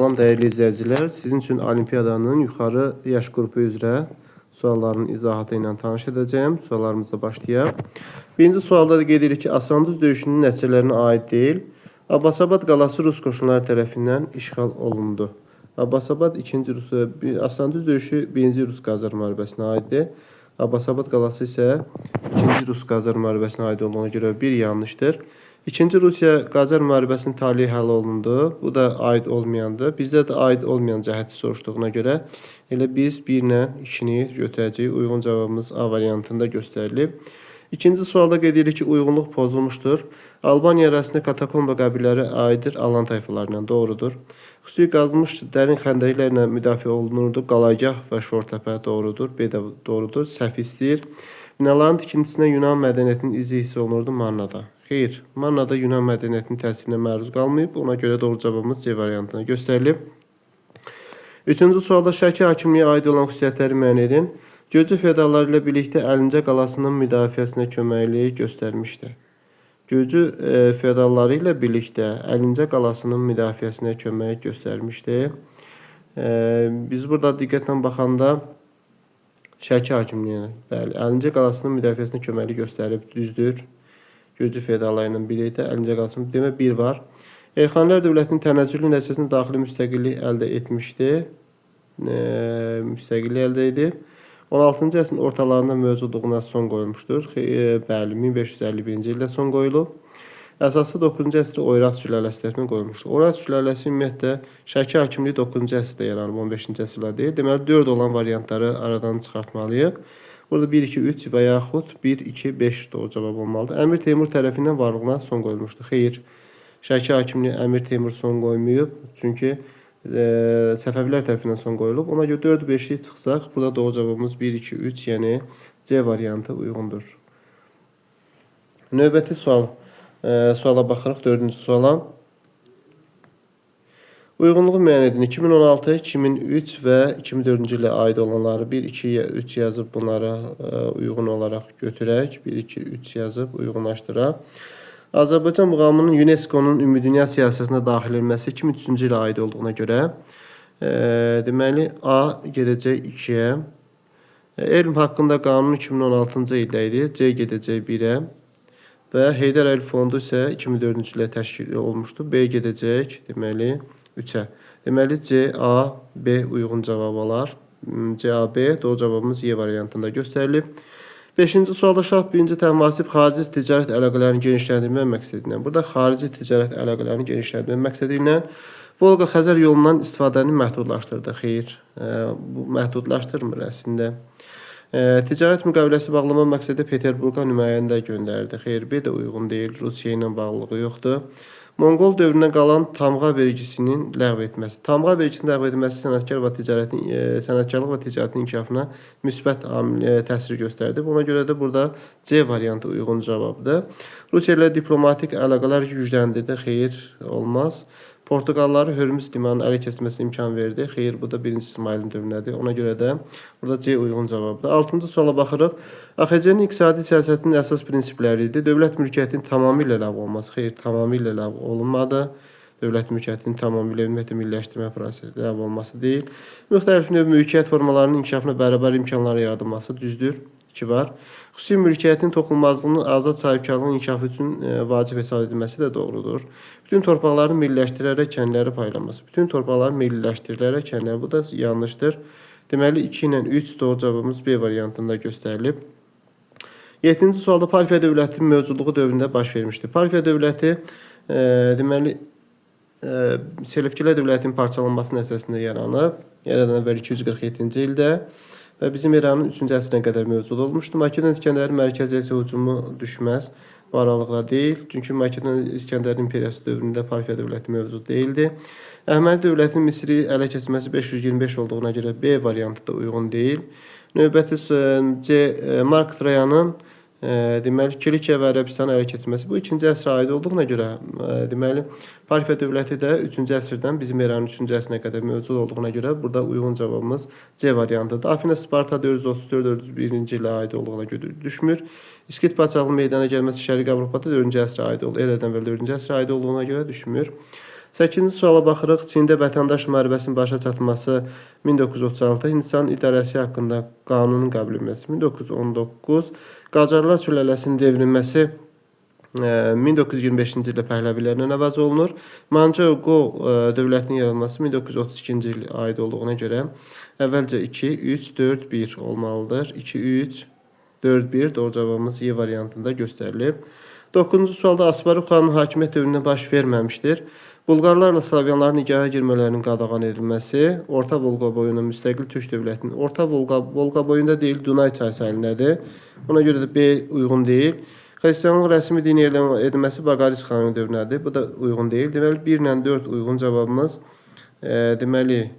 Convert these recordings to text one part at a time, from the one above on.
Salam değerli izleyiciler, sizin için olimpiyadanın yuxarı yaş qrupu üzrə sualların izahatı ilə tanış edəcəyim. Suallarımıza başlayaq. Birinci sualda da qeyd edilir ki, Aslanduz döyüşünün nəticələrinə aid deyil. Abbasabad qalası Rus qoşunları tərəfindən işğal olundu. Abbasabad Aslanduz döyüşü 1-ci Rus-Qacar müharibəsinə aiddir. Abbasabad qalası isə 2-ci Rus-Qacar müharibəsinə aid olduğuna görə bir yanlışdır. İkinci Rusiya-Qacar müharibəsinin taleyi həll olundu. Bu da aid olmayandır. Bizdə də aid olmayan cəhəti soruşduğuna görə elə biz 1 ilə 2-ni götürəcəyik. Uyğun cavabımız A variantında göstərilib. İkinci sualda qeyd edilir ki, uyğunluq pozulmuşdur. Albaniya ərazisində katakomba qəbilləri aiddir Alan tayfalarından. Doğrudur. Xüsusi qazılmış dərin xəndəklərlə müdafiə olunurdu. Qalayagah və Şortəpə doğrudur. B də doğrudur. Səhv istəyir. Binaların tikintisinə Yunan mədəniyyətinin izi hiss olunurdu Mannada. Xeyr, Mannada Yunan mədəniyyətinin təsirinə məruz qalmayıb. Ona görə doğru cavabımız C variantına göstərilib. Üçüncü sualda Şəki hakimliyə aid olan xüsusiyyətləri müəyyən edin. Gürcü feodalları ilə birlikdə Əlincə qalasının müdafiəsinə köməkliyi göstərmişdir. Gürcü feodalları ilə birlikdə Əlincə qalasının müdafiəsinə kömək göstərmişdir. Biz burada diqqətlə baxanda Şəki hakimliyinə, bəli, Əlincə qalasının müdafiəsinə köməklik göstərib, düzdür. Gürcü feodalları ilə birlikdə Əlincə qalasının demək 1 var. Elxanilər dövlətinin tənəzzülü nəticəsində daxili müstəqillik əldə etmişdi. Müstəqillik əldə edib. 16-cı əsrin ortalarında mövcudluğuna son qoyulmuşdur. Bəli, 1551-ci ildə son qoyulub. Əsası 9-cu əsrdə Oyrat sülaləsi tərəfindən qoyulmuşdur. Oyrat sülaləsi ümumiyyətlə Şəki hakimliyi 9-cu əsrdə yaranıb, 15-ci əsrdə deyil. Deməli 4 olan variantları aradan çıxartmalıyıq. Burada 1, 2, 3 və yaxud 1, 2, 5 doğru cavab olmalıdır. Əmir Teymur tərəfindən varlığına son qoyulmuşdur. Xeyr, Şəki hakimliyi Əmir Teymur son qoymayıb. Çünki Səfəvilər tərəfindən son qoyulub. Ona görə 4, 5-lik çıxsaq, burada doğru cavabımız 1, 2, 3, yəni C variantı uyğundur. Növbəti suala baxırıq, 4-cü suala. Uyğunluğu müəyyən edin. 2016, 2003 və 2004-cü ilə aid olanları 1, 2, 3 yazıb bunlara uyğun olaraq götürək. 1, 2, 3 yazıb uyğunlaşdıraq. Azərbaycan muğamının UNESCO-nun Ümumdünya siyasətinə daxil edilməsi 2003-cü ilə aid olduğuna görə deməli A gedəcək 2-yə. Elm haqqında qanun 2016-cı ildə idi. C gedəcək 1-ə. Və Heydər Əliyev fondu isə 2004-cü ilə təşkil olmuşdu. B gedəcək deməli 3-ə. Deməli C, A, B uyğun cavab olar. C, A, B doğru cavabımız Y variantında göstərilib. 5-ci sualda Şah 1-ci Təhmasib xarici ticarət əlaqələrini genişləndirmək məqsədi ilə. Burada xarici ticarət əlaqələrini genişləndirmək məqsədi ilə Volqa-Xəzər yolundan istifadəni məhdudlaşdırdı. Xeyr, bu məhdudlaşdırmır əslində. Ticarət müqaviləsi bağlama məqsədi Peterburqa nümayəndə göndərdi. Xeyr, B də uyğun deyil. Rusiya ilə bağlılığı yoxdur. Monqol dövründən qalan tamğa vergisinin ləğv etməsi. Tamğa vergisinin ləğv edilməsi sənətkarlıq və ticarətin inkişafına müsbət təsir göstərdi. Buna görə də burada C variantı uyğun cavabdır. Rusiya ilə diplomatik əlaqələr gücləndirdi. Xeyr, olmaz. Portuqalları Hörmüz limanının ələ keçməsinə imkan verdi. Xeyr, bu da 1-ci İsmailin dövrünədir. Ona görə də burada C uyğun cavabdır. 6-cı suala baxırıq. AXC-nin iqtisadi siyasətinin əsas prinsipləri idi. Dövlət mülkiyyətinin tamamilə ləğv olması. Xeyr, tamamilə ləğv olunmadı. Dövlət mülkiyyətinin tamamilə ümumiyyətlə milliləşdirmə prosesi ləğv olması deyil. Müxtəlif növ mülkiyyət formalarının inkişafına bərabər imkanları yaradılması düzdür. 2 var. Xüsusi mülkiyyətin toxunulmazlığının azad sahibkarlığın inkişafı üçün vacib hesab edilməsi də doğrudur. Bütün torpaqların milliləşdirərək kəndləri paylanması. Bütün torpaqların milliləşdirilərək kəndləri. Bu da yanlışdır. Deməli 2 ilə 3 doğru cavabımız B variantında göstərilib. 7-ci sualda Parfiya dövlətinin mövcudluğu dövründə baş vermişdir. Parfiya dövləti deməli Selevkilər dövlətinin parçalanması nəticəsində yaranıb. Yaradan əvvəl 247-ci ildə və bizim eranın 3-cü əsrinə qədər mövcud olmuşdur. Makedon İskəndərin mərkəzi isə hücumu düşməz. Bu aralıqda deyil. Çünki Makedon İskəndər imperiyası dövründə Parfiya dövləti mövcud deyildi. Əhəməni dövlətinin Misri ələ keçməsi 525 olduğuna görə B variantı da uyğun deyil. Növbəti C. Mark Trayanın deməli Kilikiya və Ərəbistanın ələ keçməsi bu 2-ci əsrə aid olduğuna görə deməli Parfiya dövləti də 3-cü əsrdən bizim eranın 3-cü əsrinə qədər mövcud olduğuna görə burada uyğun cavabımız C variantıdır. Afina Sparta 434-401-ci ilə aid olduğuna görə düşmür. İskit padşahlığının meydana gəlməsi Şərqi Avropada 4-cü əsrə aid olur. Eradan əvvəl 4-cü əsrə aid olduğuna görə düşmür. 8-ci suala baxırıq. Çində vətəndaş müharibəsinin başa çatması 1936, Hindistan idarəsi haqqında qanunun qəbul edilməsi 1919, Qacarlar sülələsinin devrilməsi 1925-ci ildə Pəhləvilərlə əvəz olunur. Mançaoqo dövlətinin yaranması 1932-ci ilə aid olduğuna görə əvvəlcə 2, 3, 4, 1 olmalıdır. 2, 3, 4, 1 doğru cavabımız Y variantında göstərilib. 9-cu sualda Asparux xanın hakimiyyət dövründə baş verməmişdir. Bulqarlarla Slavyanların nigaha girmələrinin qadağan edilməsi, Orta Volqa boyuna müstəqil Türk dövlətinin, Orta Volqa boyunda deyil, Dunay çay sahilindədir. Ona görə də B uyğun deyil. Xristianlıq rəsmi din edilməsi Baqaris xanın dövrünədir. Bu da uyğun deyil. Deməli 1 ilə 4 uyğun cavabımız deməli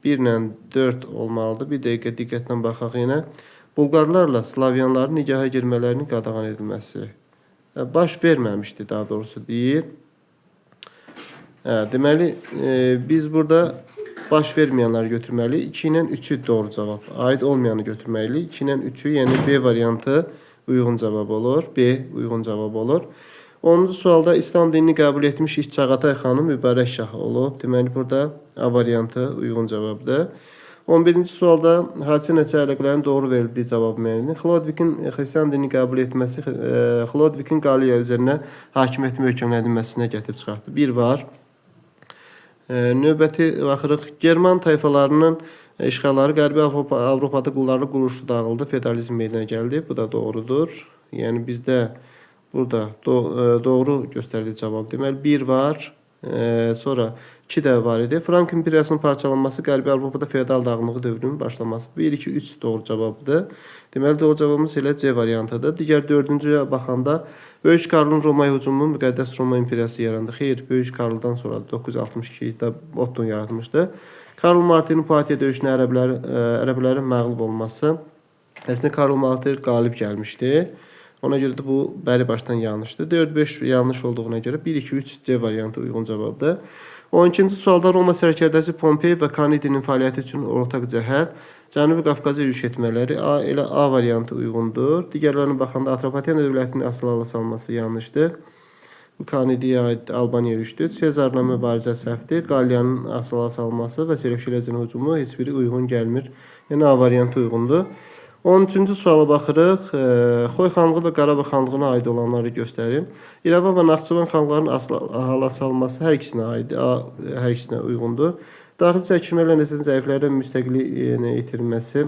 1 ilə 4 olmalıdır. Bir dəqiqə diqqətlə baxaq yenə. Bulqarlarla Slavyanların nigaha girmələrinin qadağan edilməsi. Baş verməmişdi daha doğrusu deyir. Deməli biz burada baş verməyənləri götürməliyik. 2 ilə 3'ü doğru cavab. Aid olmayanı götürməliyik. 2 ilə 3'ü yəni B variantı uyğun cavab olur. B uyğun cavab olur. 10-cu sualda İslam dinini qəbul etmiş İç Çağatay xanım mübarək şah olub. Deməli burada A variantı uyğun cavabdır. 11-ci sualda hadisə nəticə əlaqələrin doğru verildiyi cavab müəyyən. Xlodvikin xristian dinini qəbul etməsi Xlodvikin Qaliya üzərinə hakimiyyət möhkəmləndirilməsinə gətirib çıxartdı. 1 var. Növbəti baxırıq. German tayfalarının işğalları Qərbi Avropada qullarlıq quruluşu dağıldı, feodalizm meydana gəldi. Bu da doğrudur. Yəni bizdə burada doğru göstərildiyi cavab. Deməli 1 var. Sonra 2 də var idi. Frank imperiyasının parçalanması Qərbi Avropada feodal dağınığı dövrünün başlaması. 1, 2, 3 doğru cavabdır. Deməli doğru cavabımız elə C variantıdır. Digər 4-cüyə baxanda Böyük Karlın Romaya hücumu müqəddəs Roma imperiyası yarandı. Xeyr, Böyük Karldan sonra 962-də Otton yaratmışdı. Karl Martin'in Poitiers döyüşünə ərəblərin məğlub olması. Əslində Karl Martin qalib gəlmişdi. Ona görə də bu bəri başdan yanlışdır. 4-5 yanlış olduğuna görə 1, 2, 3 C variantı uyğun cavabdır. 12-ci sualda Roma sərkərdəsi Pompey və Kanidinin fəaliyyəti üçün ortaq cəhət Cənubi Qafqaza yürüş etmələri elə A variantı uyğundur. Digərlərinə baxanda Atropatena dövlətinin asılı salması yanlışdır. Bu Kanidiyə aid Albaniya yürüşdür. Sezarla mübarizə səhvdir. Qaliyanın asılı salması və Selevkilər hücumu heç biri uyğun gəlmir. Yəni A variantı uyğundur. 13-cü suala baxırıq. Xoy xanlığı və Qarabağ xanlığına aid olanları göstərim. İrəvan və Naxçıvan xanlıqlarının hala salması hər ikisinə aid, hər ikisinə uyğundur. Daxili çəkişmələr nəticəsində zəiflərin müstəqilliyi itirilməsi,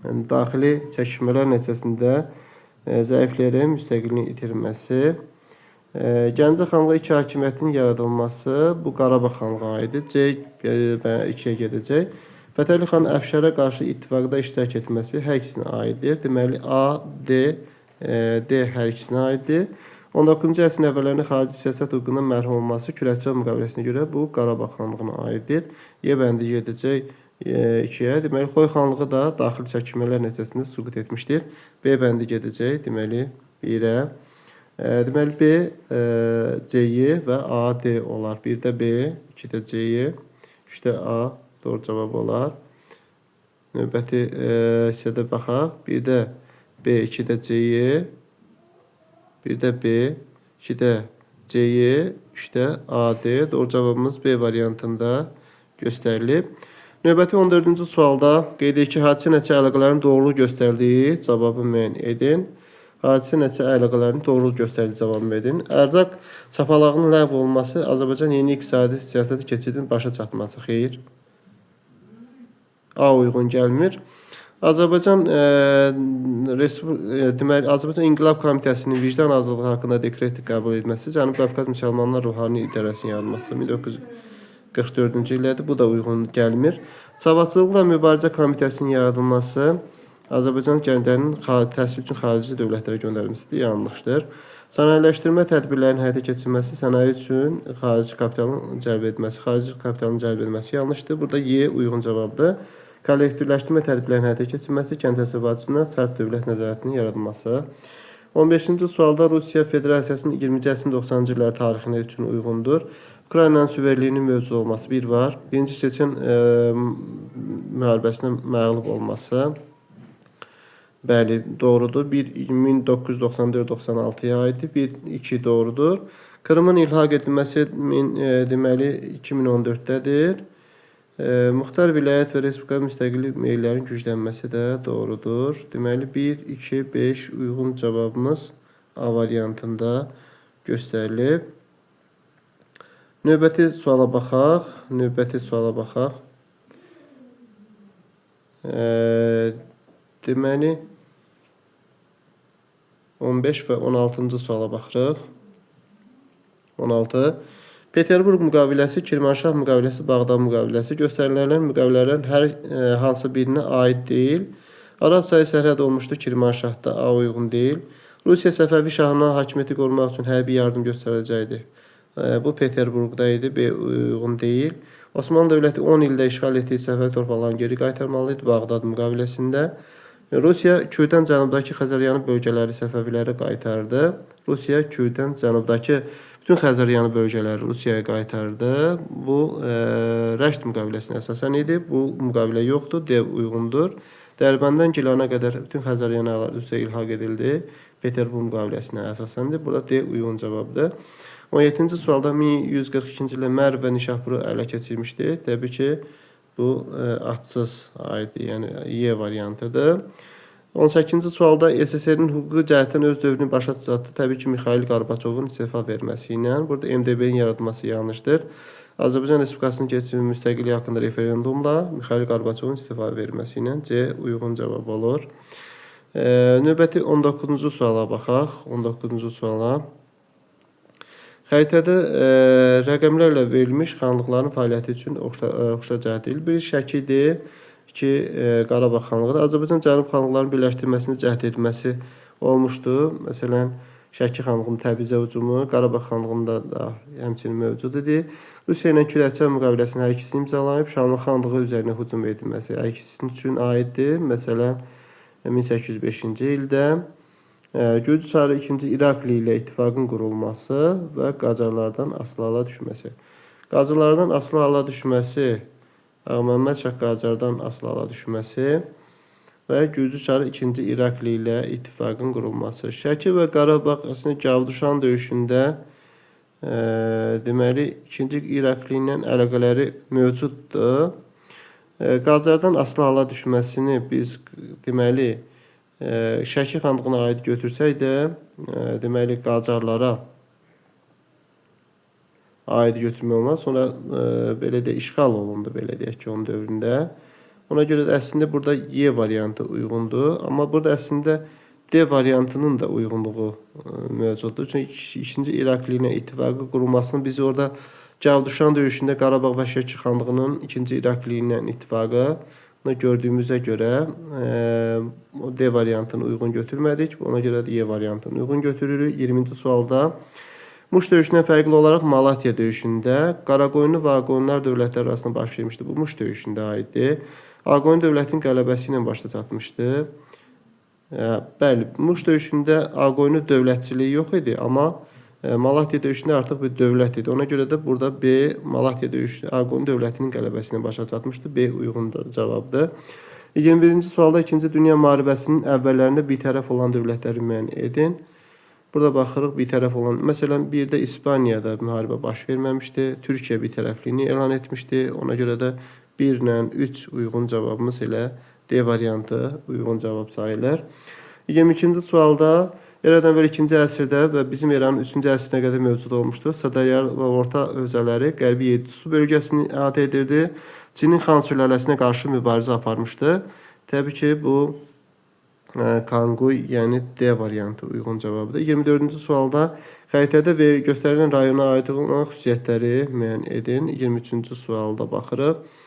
yəni daxili çəkişmələr nəticəsində zəiflərin müstəqilliyi itirilməsi, Gəncə xanlığı iki hakimiyyətinin yaradılması, bu Qarabağ xanlığına aiddir. C 2-yə gedəcək. Fətəli xan Əfşərə qarşı ittifaqda iştirak etməsi hər ikisinə aiddir. Deməli A, D, D hər ikisinə aiddir. 19-cu əsrin əvvəllərində xarici siyasət hüququndan məhrum olması Kürəkçay müqaviləsinə görə bu Qarabağ xanlığına aiddir. Y bəndi gedəcək 2-yə. Deməli Xoy xanlığı da daxili çəkişmələr nəticəsində süqut etmişdir. B bəndi gedəcək deməli 1-ə. Deməli B, C-yi və A, D olar. 1-də B, 2-də C-yi, 3-də A doğru cavab olar. Növbəti hissədə baxaq. 1-də B, 2-də C-yi, 1-də B, 2-də C-yi, 3-də A, D. Doğru cavabımız B variantında göstərilib. Növbəti 14-cü sualda qeyd edək ki, hadisə nəticə əlaqələrin doğruluq göstərdiyi cavabı müəyyən edin. Hadisə nəticə əlaqələrinin doğruluq göstərdiyi cavabı müəyyən edin. Ərzaq çapalağının ləğv olması Azərbaycan yeni iqtisadi siyasəti keçidin başa çatması. Xeyr. A uyğun gəlmir. Azərbaycan Azərbaycan İnqilab Komitəsinin vicdan azadlığı haqqında dekret qəbul etməsi, Cənubi Qafqaz Müsəlmanlar Ruhani İdarəsinin yaranması 1944-cü illədir. Bu da uyğun gəlmir. Savadçılıqla Mübarizə Komitəsinin yaradılması, Azərbaycan gənclərinin təhsil üçün xarici dövlətlərə göndərilməsidir. Yanlışdır. Sənayeləşdirmə tədbirlərinin həyata keçirilməsi, sənaye üçün xarici kapitalın cəlb edilməsi yanlışdır. Burada Y uyğun cavabdır. Kollektivləşdirmə tədbirlərinin həyata keçirilməsi, kənd təsərrüfatçısına sərt dövlət nəzarətinin yaradılması. 15-ci sualda Rusiya Federasiyasının 20-ci əsrin 90-cı illər tarixinə üçün uyğundur. Ukraynanın suverenliyinin mövcud olması 1 var. Birinci Çeçen müharibəsinə məğlub olması. Bəli, doğrudur. 1994-96-ya aiddir. 1, 2 doğrudur. Krımın ilhaq edilməsi deməli 2014-dədir. Muxtar vilayət və respublika müstəqillik meyillərinin güclənməsi də doğrudur. Deməli 1, 2, 5 uyğun cavabımız A variantında göstərilib. Növbəti suala baxaq. Deməli 15 və 16-cı suala baxırıq. 16. Peterburq müqaviləsi, Kirmanşah müqaviləsi, Bağdad müqaviləsi göstərilən müqavilələrin hər hansı birinə aid deyil. Araz çayı sərhəd olmuşdu, Kirmanşahda A uyğun deyil. Rusiya Səfəvi şahına hakimiyyəti qorumaq üçün hərbi yardım göstərəcəkdi. Bu Peterburqda idi, B uyğun deyil. Osmanlı dövləti 10 ildə işğal etdiyi Səfəvi torpaqlarını geri qaytarmalı idi Bağdad müqaviləsində. Rusiya Kürdən cənubdakı Xəzəryanı bölgələri Səfəvilərə qaytardı. Rusiya Kürdən cənubdakı bütün Xəzəryanı bölgələri Rusiyaya qaytardı. Bu Rəşd müqaviləsinə əsasən idi. Bu müqavilə yoxdur, D uyğundur. Dərbəndən Gilana qədər bütün Xəzəryanlar Rusiyaya ilhaq edildi. Peterburq müqaviləsinə əsasəndir. Burada D uyğun cavabdır. 17-ci sualda 1142-ci ildə Mərv və Nişapuru ələ keçirmişdi. Təbii ki, bu adsız aiddir, yəni Y variantıdır. 18-ci sualda SSR-nin hüquqi cəhətdən öz dövrünü başa çatdı. Təbii ki, Mixail Qorbaçovun istefa verməsi ilə. Burada MDB-nin yaradılması yanlışdır. Azərbaycan Respublikasının keçirilmiş müstəqilliyi haqqında referendumla Mixail Qorbaçovun istefa verməsi ilə C uyğun cavab olur. Növbəti 19-cu suala baxaq. 19-cu suala. Xəritədə rəqəmlərlə verilmiş xanlıqların fəaliyyəti üçün oxşar cəhət edilir. Bir Şəkidir, 2 Qarabağ xanlığıdır. Azərbaycan Cənub xanlıqlarının birləşdirməsini cəhd edilməsi olmuşdu. Məsələn, Şəki xanlığının Təbrizə hücumu, Qarabağ xanlığında da həmçinin mövcud idi. Rusiya ilə Kürətçən müqaviləsinin hər ikisini imzalayıb, Şamlı xanlığı üzərinə hücum edilməsi hər ikisinin üçün aiddir. Məsələn, 1805-ci ildə Gürcü Çarı 2-ci İrakli ilə ittifaqın qurulması və Qacarlardan asılı hala düşməsi. Qacarlardan asılı hala düşməsi, Ağməhəmməd Şah Qacardan asılı hala düşməsi və Gürcü Çarı 2-ci İrakli ilə ittifaqın qurulması. Şəki və Qarabağ əslində Gavduşan döyüşündə deməli 2-ci İrakli ilə əlaqələri mövcuddur. Qacardan asılı hala düşməsini biz deməli Şəki xanlığına aid götürsək də, deməli Qacarlara aid götürmək olmaz. Sonra belə də işğal olundu, belə deyək ki, onun dövründə. Ona görə də əslində burada Y variantı uyğundur. Amma burada əslində D variantının da uyğunluğu mövcuddur. Çünki 2-ci İrakli ilə ittifaqı qurulmasını biz orada Gavduşan döyüşündə Qarabağ və Şəki xanlığının 2-ci İrakli ilə ittifaqı gördüyümüzə görə o D variantını uyğun götürmədik. Ona görə də Y variantını uyğun götürürük. 20-ci sualda Muş döyüşündən fərqli olaraq Malatya döyüşündə Qaraqoyunlu və Ağqoyunlular dövlətləri arasında baş vermişdi. Bu Muş döyüşündə aiddir. Ağqoyun dövlətinin qələbəsi ilə başa çatmışdı. Bəli, Muş döyüşündə Ağqoyunlu dövlətçiliyi yox idi, amma Malatya döyüşündə artıq bir dövlət idi. Ona görə də burada B Malatya döyüşü Ağqoyun dövlətinin qələbəsinə başa çatmışdı. B uyğun cavabdır. 21-ci sualda 2-ci Dünya müharibəsinin əvvəllərində bitərəf olan dövlətləri müəyyən edin. Burada baxırıq bitərəf olan. Məsələn, bir də İspaniyada müharibə baş verməmişdi. Türkiyə bitərəfliyini elan etmişdi. Ona görə də 1 ilə 3 uyğun cavabımız elə D variantı uyğun cavab sayılır. 22-ci sualda Eradan əvvəl 2-ci əsrdə və bizim eranın 3-cü əsrinə qədər mövcud olmuşdu. Sırdarya və Orta Özələri Qərbi Yedisu bölgəsini əhatə edirdi. Çinin Xan sülaləsinə qarşı mübarizə aparmışdı. Təbii ki, bu Kanguy, yəni D variantı uyğun cavabıdır. 24-cü sualda xəritədə göstərilən rayona aid olan xüsusiyyətləri müəyyən edin. 23-cü sualda baxırıq.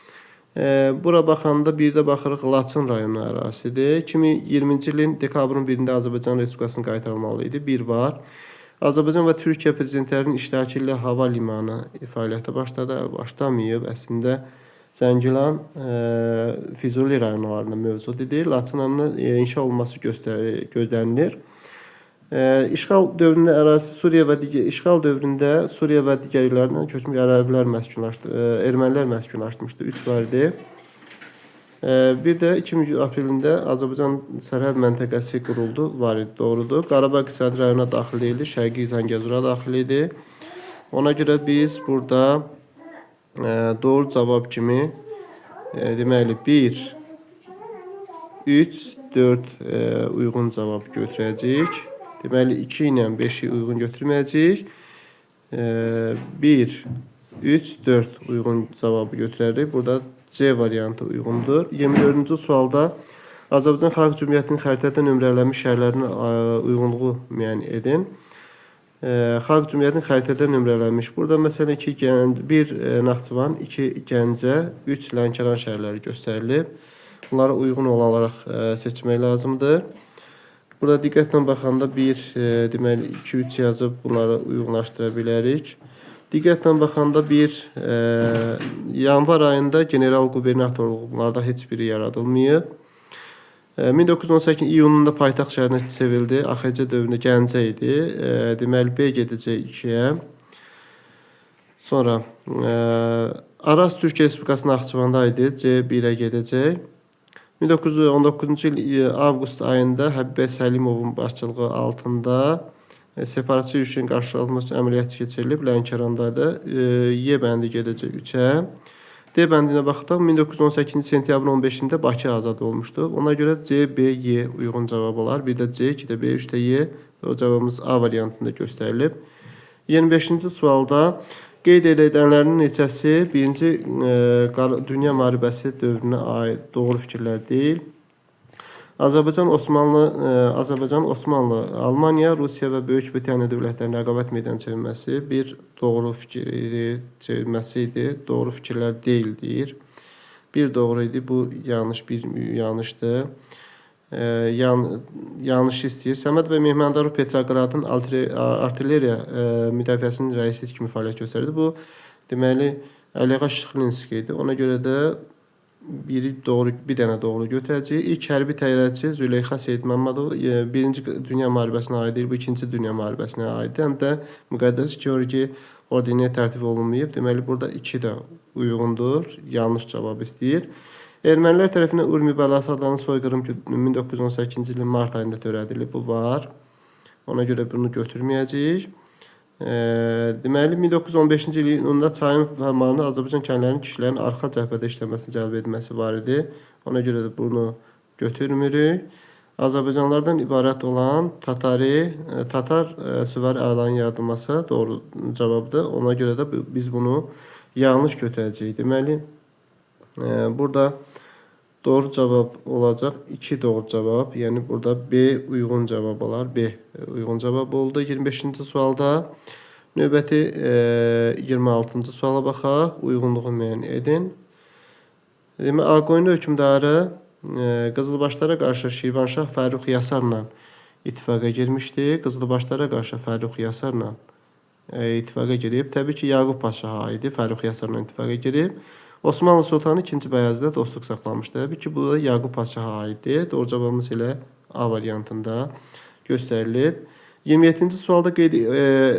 Bura baxanda bir də baxırıq Laçın rayonu ərazisidir. 2020-ci ilin dekabrın 1-də Azərbaycan Respublikasının qaytarılmalı idi. Bir var. Azərbaycan və Türkiyə prezidentlərinin iştirakı ilə hava limanı fəaliyyətə başladı. Başlamayıb. Əslində Zəngilan, Füzuli rayonlarında mövcud idi. Laçın inşa olunması gözlənilir. İşğal dövründə ərazisi işğal dövründə Suriya və digər illərdən köçmüş ermənilər məskunlaşmışdı. 3 var idi. Bir də 2000 aprelində Azərbaycan sərhəd məntəqəsi quruldu, var idi, doğrudur. Qarabağ iqtisadi rayona daxil idi, Şərqi Zəngəzura daxil idi. Ona görə biz burada doğru cavab kimi deməli 1, 3, 4 uyğun cavab götürəcəyik. Deməli 2 ilə 5-i uyğun götürməyəcəyik. 1, 3, 4 uyğun cavabı götürərik. Burada C variantı uyğundur. 24-cü sualda Azərbaycan Xalq Cümhuriyyətinin xəritədə nömrələnmiş şəhərlərinin uyğunluğu müəyyən edin. Xalq Cümhuriyyətinin xəritədə nömrələnmiş. Burada məsələn 1 Naxçıvan, 2 Gəncə, 3 Lənkəran şəhərləri göstərilib. Bunlara uyğun olaraq seçmək lazımdır. Burada diqqətlə baxanda 1, deməli 2, 3 yazıb bunları uyğunlaşdıra bilərik. Diqqətlə baxanda 1, yanvar ayında general qubernatorluğu bunlarda heç biri yaradılmayıb. 1918 iyununda paytaxt şəhərinə çevrildi. AXC dövründə Gəncə idi. Deməli B gedəcək 2-yə. Sonra Araz Türkiyə Respublikası Naxçıvanda idi. C 1-ə gedəcək. 1919-cu il avqust ayında Həbibə Səlimovun başçılığı altında separatçı yürüşün qarşılanması əməliyyatı keçirilib. Lənkəranda da Y bəndi gedəcək 3-ə. D bəndinə baxdıq. 1918 sentyabrın 15-də Bakı azad olmuşdu. Ona görə C, B, Y uyğun cavab olar. Bir də C, 2 də B, 3 də Y. O cavabımız A variantında göstərilib. 25-ci sualda qeyd edilənlərin neçəsi 1-ci Dünya müharibəsi dövrünə aid doğru fikirlər deyil. Azərbaycan, Osmanlı, Almaniya, Rusiya və Böyük Britaniya dövlətlərinin rəqabət meydanına çevrilməsi bir doğru fikir idi, çevrilməsi idi. Doğru fikirlər deyil deyir. Bir doğru idi, bu yanlış, bir yanlışdır. Yanlış istəyir. Səməd bəy Mehmandarov Petrogradın artilleriya müdafiəsinin rəisi kimi fəaliyyət göstərdi. Bu deməli Əliağa Şıxlinski idi. Ona görə də bir dənə doğru götürəcəyik. İlk hərbi təyyarəçi Züleyxa Seyidməmmədov 1-ci Dünya müharibəsinə aid deyil, bu 2-ci Dünya müharibəsinə aiddir. Həm də Müqəddəs Georgi ordeniyə tərtib olunmayıb. Deməli burada 2 də uyğundur. Yanlış cavab istəyir. Ermənilər tərəfindən Urmi bəlası adlanan soyqırım 1918-ci ilin mart ayında törədilib. Bu var. Ona görə bunu götürməyəcəyik. Deməli 1915-ci ilində çayın fermanında Azərbaycan kəndlərinin kişilərin arxa cəbhədə işləməsini cəlb edilməsi var idi. Ona görə də bunu götürmürük. Azərbaycanlılardan ibarət olan Tatar süvari əlanın yaradılması doğru cavabdır. Ona görə də biz bunu yanlış götürəcəyik. Deməli burada doğru cavab olacaq 2 doğru cavab. Yəni burada B uyğun cavab olar. B uyğun cavab oldu 25-ci sualda. Növbəti 26-cı suala baxaq. Uyğunluğu müəyyən edin. Deməli Ağqoyunlu hökmdarı Qızılbaşlara qarşı Şirvanşah Fərrux Yasarla ittifaqa girmişdi. Qızılbaşlara qarşı Fərrux Yasarla ittifaqa girib. Təbii ki, Yaqub Paşaha idi. Fərrux Yasarla ittifaqa girib. Osmanlı Sultanı 2-ci Bəyazıda dostluq saxlamışdı. Təbii ki, bu da Yaqub Paşaha aiddir. Doğru cavabımız elə A variantında göstərilib. 27-ci sualda qeyd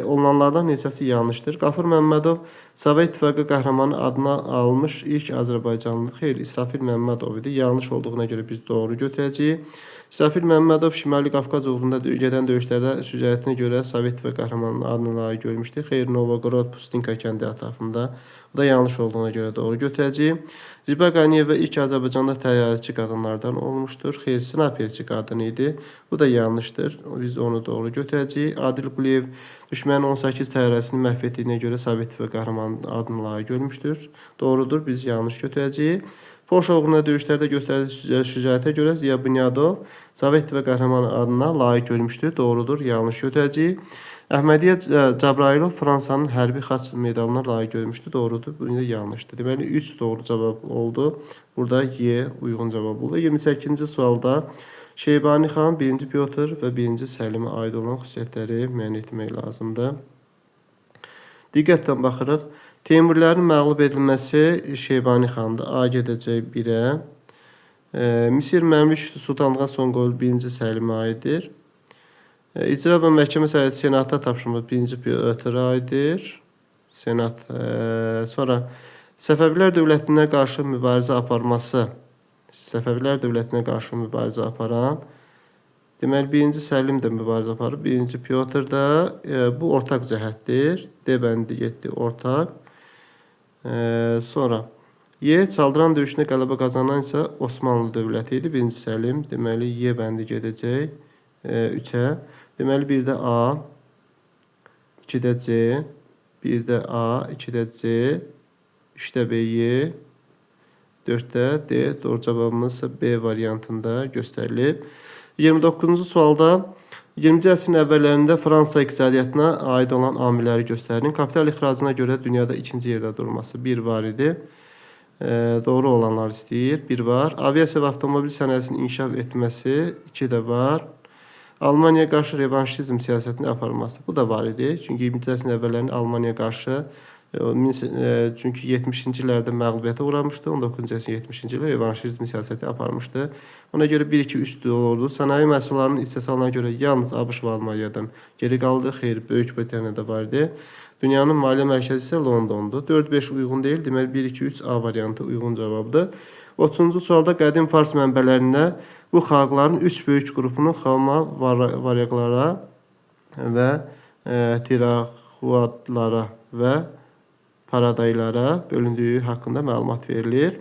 olunanlardan neçəsi yanlışdır? Qafur Məmmədov Sovet İttifaqı qəhrəmanı adına almış ilk Azərbaycanlı. Xeyr, İsrafil Məmmədov idi. Yanlış olduğuna görə biz doğru götürəcəyik. İsrafil Məmmədov Şimali Qafqaz uğrunda gedən döyüşlərdə şücaətinə görə Sovet İttifaqı qəhrəmanının adını layiq görmüşdü. Xeyr, Novgorod Pustinka kəndi ətrafında. Bu da yanlış olduğuna görə doğru götürəcəyik. Ziba Qaniyeva ilk Azərbaycanda təyyarəçi qadınlardan olmuşdur. Xeyr, snaperçi qadın idi. Bu da yanlışdır. Biz onu doğru götürəcəyik. Adil Quliyev düşmənin 18 təyyarəsini məhv etdiyinə görə Sovet İttifaqı qəhrəmanının adını layiq görmüşdür. Doğrudur, biz yanlış götürəcəyik. Polşa uğruna döyüşlərdə göstərilmiş şücaətə görə Ziya Bünyadov Sovet İttifaqı qəhrəmanı adına layiq görmüşdür. Doğrudur, yanlış götürəcəyik. Əhmədiyyə Cəbrayilov Fransanın hərbi xaç medalına layiq görmüşdü. Doğrudur, bu da yanlışdır. Deməli 3 doğru cavab oldu. Burada Y uyğun cavab oldu. 28-ci sualda Şeybani xan 1-ci Pyotr və 1-ci Səlimə aid olan xüsusiyyətləri müəyyən etmək lazımdır. Diqqətlə baxırıq. Teymurilərin məğlub edilməsi Şeybani xandır. A gedəcək 1-ə. Misir Məmlük Sultanlığa son qoyul 1-ci Səlimə aiddir. İcra və məhkəmə səyahəti senata tapşırılmış 1-ci Pyotra aiddir. Senat. Sonra Səfəvilər dövlətinə qarşı mübarizə aparması. Səfəvilər dövlətinə qarşı mübarizə aparan Deməli, birinci Səlim də mübarizə aparır. Birinci Pyotr da bu ortaq cəhətdir. D bəndi getdi ortaq. Sonra Y çaldıran döyüşündə qələbə qazanan isə Osmanlı dövləti idi. Birinci Səlim. Deməli, Y bəndi gedəcək 3-ə. Deməli, 1-də A, 2-də C, 1-də A, 2-də C, 3-də B, Y, 4-də D. Doğru cavabımız B variantında göstərilib. 29-cu sualda 20-ci əsrin əvvəllərində Fransa iqtisadiyyatına aid olan amilləri göstərin. Kapital ixracına görə dünyada ikinci yerdə durması 1 var idi. Doğru olanlar istəyir. 1 var. Aviasiya və avtomobil sənayesinin inkişaf etməsi 2 də var. Almaniya qarşı revanşizm siyasətini aparması. Bu da var idi. Çünki 20-ci əsrin əvvəllərində Almaniya qarşı çünki 70-ci illərdə məğlubiyyətə uğramışdı. 19-cu əsrin 70-ci ildə revanşizm siyasəti aparmışdı. Ona görə 1-2 üst olurdu. Sənaye məhsullarının istehsalına görə yalnız ABŞ və Almaniyadan geri qaldı. Xeyr, Böyük Britaniyada var idi. Dünyanın maliyyə mərkəzi isə Londondur. 4-5 uyğun deyil. Deməli 1-2-3 A variantı uyğun cavabdır. 30-cu sualda qədim fars mənbələrində bu xalqların 3 böyük qrupunun xalma varyaqlara və tiraxuatlara və paradaylara bölündüyü haqqında məlumat verilir.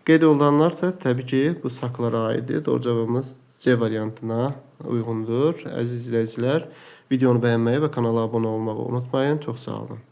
Qeyd olunanlar isə təbii ki, bu saklara aiddir. Doğru cavabımız C variantına uyğundur. Əziz izləyicilər, videonu bəyənməyi və kanala abunə olmağı unutmayın. Çox sağ olun.